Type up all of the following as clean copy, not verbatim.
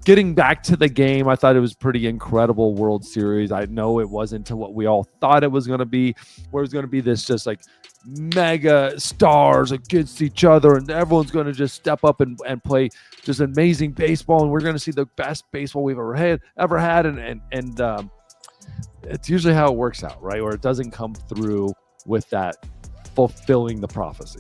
getting back to the game, I thought it was pretty incredible World Series. I know it wasn't to what we all thought it was going to be, where it was going to be this just like mega stars against each other, and everyone's going to just step up and play just amazing baseball, and we're going to see the best baseball we've ever had, and it's usually how it works out, right? Or it doesn't come through with that fulfilling the prophecy.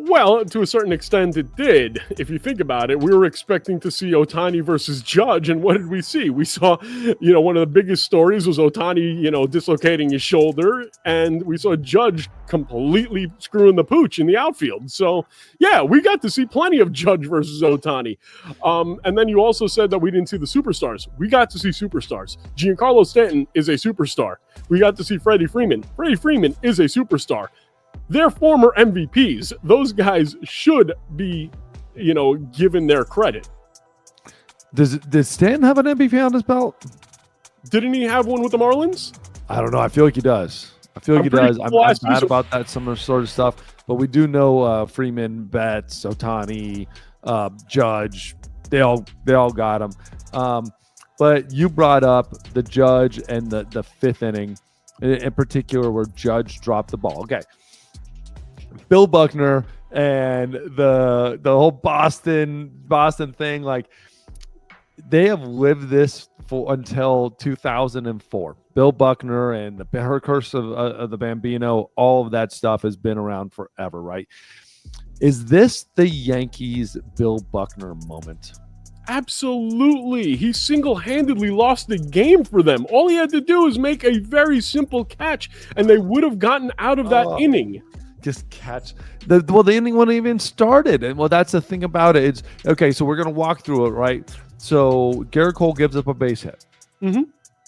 Well, to a certain extent, it did. If you think about it, we were expecting to see Ohtani versus Judge, and what did we see? We saw, one of the biggest stories was Ohtani, dislocating his shoulder, and we saw Judge completely screwing the pooch in the outfield. So, yeah, we got to see plenty of Judge versus Ohtani. And then you also said that we didn't see the superstars. We got to see superstars. Giancarlo Stanton is a superstar. We got to see Freddie Freeman. Freddie Freeman is a superstar. They're former MVPs. Those guys should be, given their credit. Does Stanton have an MVP on his belt? Didn't he have one with the Marlins? I don't know. I feel like he does. I'm mad about that some sort of stuff. But we do know Freeman, Betts, Ohtani, Judge. They all got him. But you brought up the Judge and the fifth inning, in particular, where Judge dropped the ball. Okay. Bill Buckner and the whole Boston thing, like they have lived this until 2004. Bill Buckner and the curse of the Bambino, all of that stuff has been around forever, right? Is this the Yankees Bill Buckner moment? Absolutely. He single-handedly lost the game for them. All he had to do is make a very simple catch, and they would have gotten out of that inning. Just catch the inning wasn't even started, and that's the thing about it. It's okay. So we're gonna walk through it, right? So Garrett Cole gives up a base hit. Mm-hmm.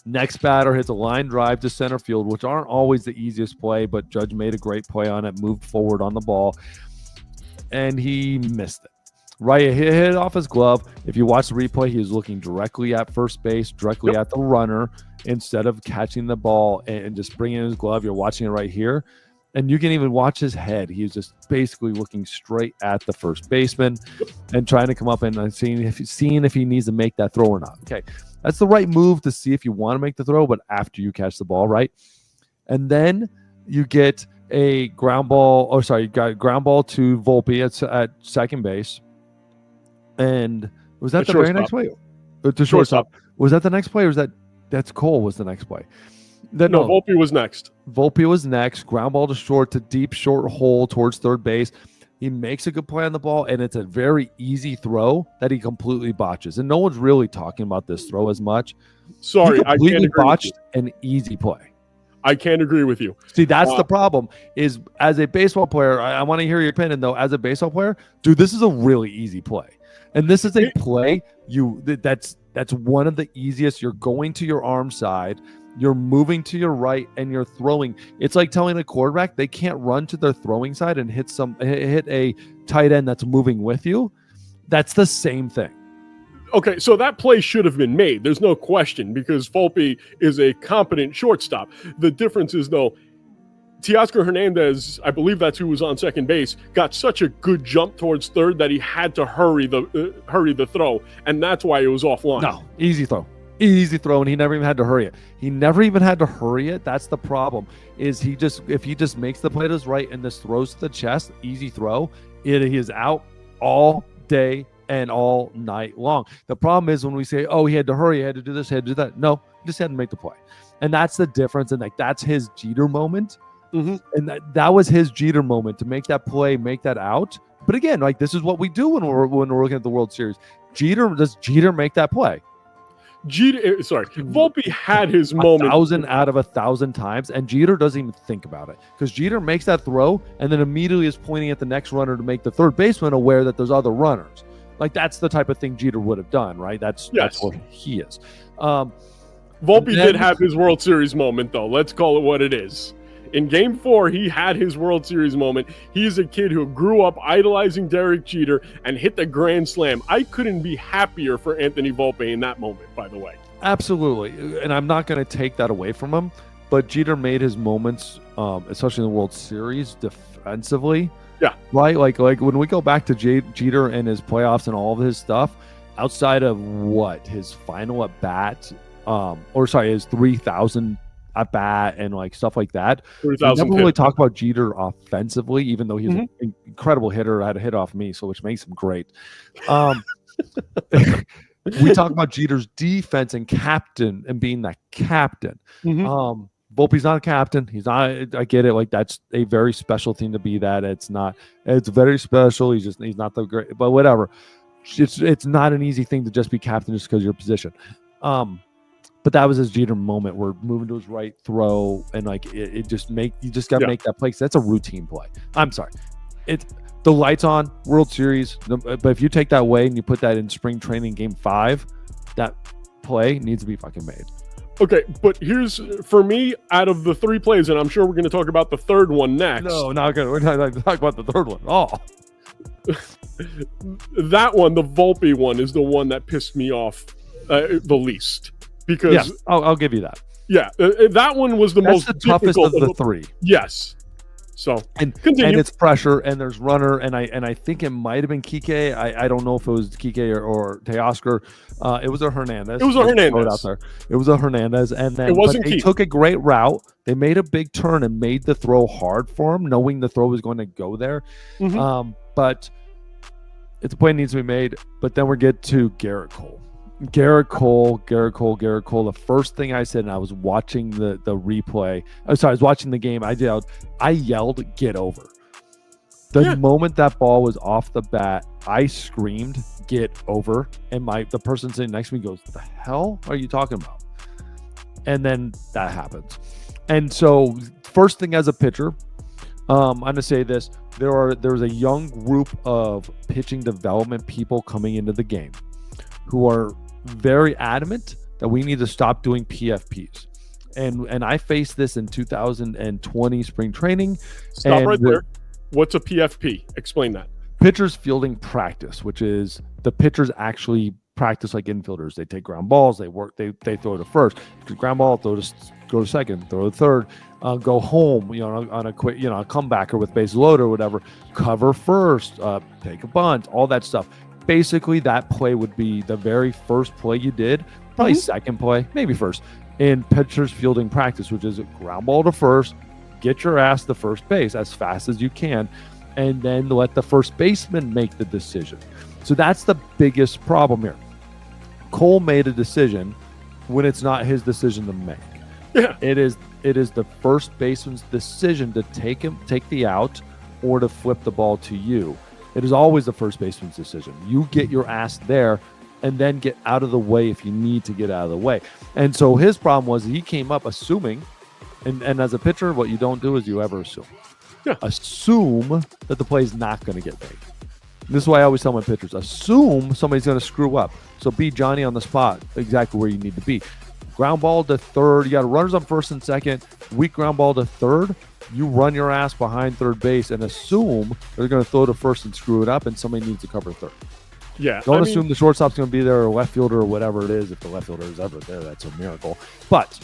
Next batter hits a line drive to center field, which aren't always the easiest play, but Judge made a great play on it, moved forward on the ball, and he missed it. Right, he hit it off his glove. If you watch the replay, he was looking directly at first base, directly at the runner, instead of catching the ball and just bringing in his glove. You're watching it right here. And you can even watch his head. He's just basically looking straight at the first baseman and trying to come up and seeing if he needs to make that throw or not. Okay, that's the right move to see if you want to make the throw, but after you catch the ball, right? And then you get a ground ball. You got a ground ball to Volpe at second base. And was that the very next play? To shortstop. Was that the next play, or that's Cole was the next play? No, Volpe was next. Volpe was next. Ground ball to short, to deep short hole towards third base. He makes a good play on the ball, and it's a very easy throw that he completely botches. And no one's really talking about this throw as much. Sorry, I completely botched an easy play. I can't agree with you. See, that's the problem. Is as a baseball player, I want to hear your opinion though. As a baseball player, dude, this is a really easy play, and this is a play that's one of the easiest. You're going to your arm side. You're moving to your right and you're throwing. It's like telling a quarterback they can't run to their throwing side and hit a tight end that's moving with you. That's the same thing. Okay, so that play should have been made. There's no question, because Volpe is a competent shortstop. The difference is, though, Teoscar Hernandez, I believe that's who was on second base, got such a good jump towards third that he had to hurry the throw, and that's why it was offline. No, easy throw, and he never even had to hurry it. That's the problem. Is if he just makes the play to his right and this throws to the chest, easy throw, he is out all day and all night long. The problem is when we say, oh, he had to hurry, he had to do this, he had to do that. No, he just had to make the play. And that's the difference. And that's his Jeter moment. Mm-hmm. And that was his Jeter moment, to make that play, make that out. But again, this is what we do when we're looking at the World Series. Does Jeter make that play? Volpe had his moment 1,000 out of 1,000 times, and Jeter doesn't even think about it, because Jeter makes that throw and then immediately is pointing at the next runner to make the third baseman aware that there's other runners. That's the type of thing Jeter would have done, right? That's what he is. Volpe did have his World Series moment, though. Let's call it what it is. In Game 4, he had his World Series moment. He's a kid who grew up idolizing Derek Jeter and hit the grand slam. I couldn't be happier for Anthony Volpe in that moment, by the way. Absolutely. And I'm not going to take that away from him, but Jeter made his moments, especially in the World Series, defensively. Yeah. Right? Like when we go back to Jeter and his playoffs and all of his stuff, outside of what his final at bat, his 3,000 at bat and like stuff like that. We never really talk about Jeter offensively, even though he's an incredible hitter. Had a hit off me, so which makes him great. We talk about Jeter's defense and captain and being that captain. Volpe's not a captain. He's not. I get it. Like that's a very special thing to be that. It's not. It's very special. He's not the great. But whatever. It's not an easy thing to just be captain just because of your position. But that was his Jeter moment. We're moving to his right throw, and like you just got to make that play. That's a routine play. I'm sorry. It's the lights on World Series. But if you take that away and you put that in spring training game 5, that play needs to be fucking made. Okay, but here's, for me, out of the 3 plays, and I'm sure we're going to talk about the third one next. No, not good. We're not going to talk about the third one. Oh. That one, the Volpe one, is the one that pissed me off the least. Because yes, I'll give you that. Yeah, that one was the most toughest of the 3. Yes. So and it's pressure, and there's runner, and I think it might have been Kike. I don't know if it was Kike or Teoscar. It was a Hernandez. It was a Hernandez out there. It was a Hernandez, and then it wasn't. They took a great route. They made a big turn and made the throw hard for him, knowing the throw was going to go there. But it's a play that needs to be made. But then we get to Garrett Cole. Garrett Cole. The first thing I said, and I was watching the replay. I was watching the game. I yelled, "Get over!" The moment that ball was off the bat, I screamed, "Get over!" And the person sitting next to me goes, "The hell are you talking about?" And then that happens. And so, first thing as a pitcher, I'm going to say this: there was a young group of pitching development people coming into the game who are very adamant that we need to stop doing PFPs. And I faced this in 2020 spring training. Stop right there. What's a PFP? Explain that. Pitchers fielding practice, which is the pitchers actually practice like infielders. They take ground balls, they work, they throw to first, ground ball, go to second, throw to third, go home, on a quick, a comebacker with base load or whatever, cover first, take a bunt, all that stuff. Basically, that play would be the very first play you did, probably second play, maybe first, in pitchers fielding practice, which is a ground ball to first, get your ass to first base as fast as you can, and then let the first baseman make the decision. So that's the biggest problem here. Cole made a decision when it's not his decision to make. Yeah. It is the first baseman's decision to take the out or to flip the ball to you. It is always the first baseman's decision. You get your ass there and then get out of the way if you need to get out of the way. And so his problem was he came up assuming, and as a pitcher, what you don't do is you ever assume. Yeah. Assume that the play is not going to get made. This is why I always tell my pitchers, assume somebody's going to screw up. So be Johnny on the spot, exactly where you need to be. Ground ball to third. You got runners on first and second. Weak ground ball to third. You run your ass behind third base and assume they're going to throw to first and screw it up, and somebody needs to cover third. Yeah. Don't assume the shortstop's going to be there or left fielder or whatever it is. If the left fielder is ever there, that's a miracle. But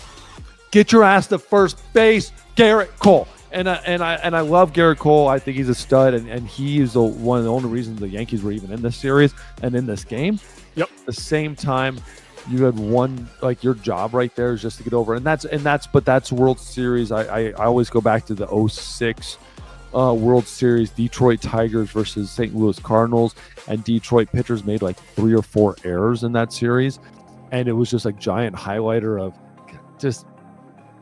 get your ass to first base, Garrett Cole. And I love Garrett Cole. I think he's a stud, and he is one of the only reasons the Yankees were even in this series and in this game. Yep. At the same time, you had one, like, your job right there is just to get over, and that's World Series. I always go back to the 2006 World Series, Detroit Tigers versus St. Louis Cardinals, and Detroit pitchers made like 3 or 4 errors in that series, and it was just a giant highlighter of just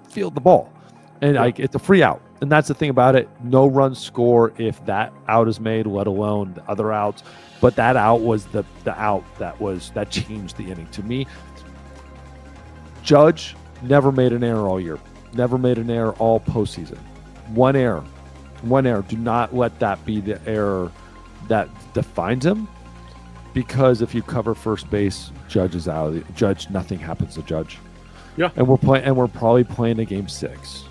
field the ball, and it's a free out. And that's the thing about it. No run score if that out is made, let alone the other outs. But that out was the out that changed the inning. To me, Judge never made an error all year. Never made an error all postseason. One error. Do not let that be the error that defines him. Because if you cover first base, Judge is out. Judge, nothing happens to Judge. Yeah. And we're probably playing a game 6.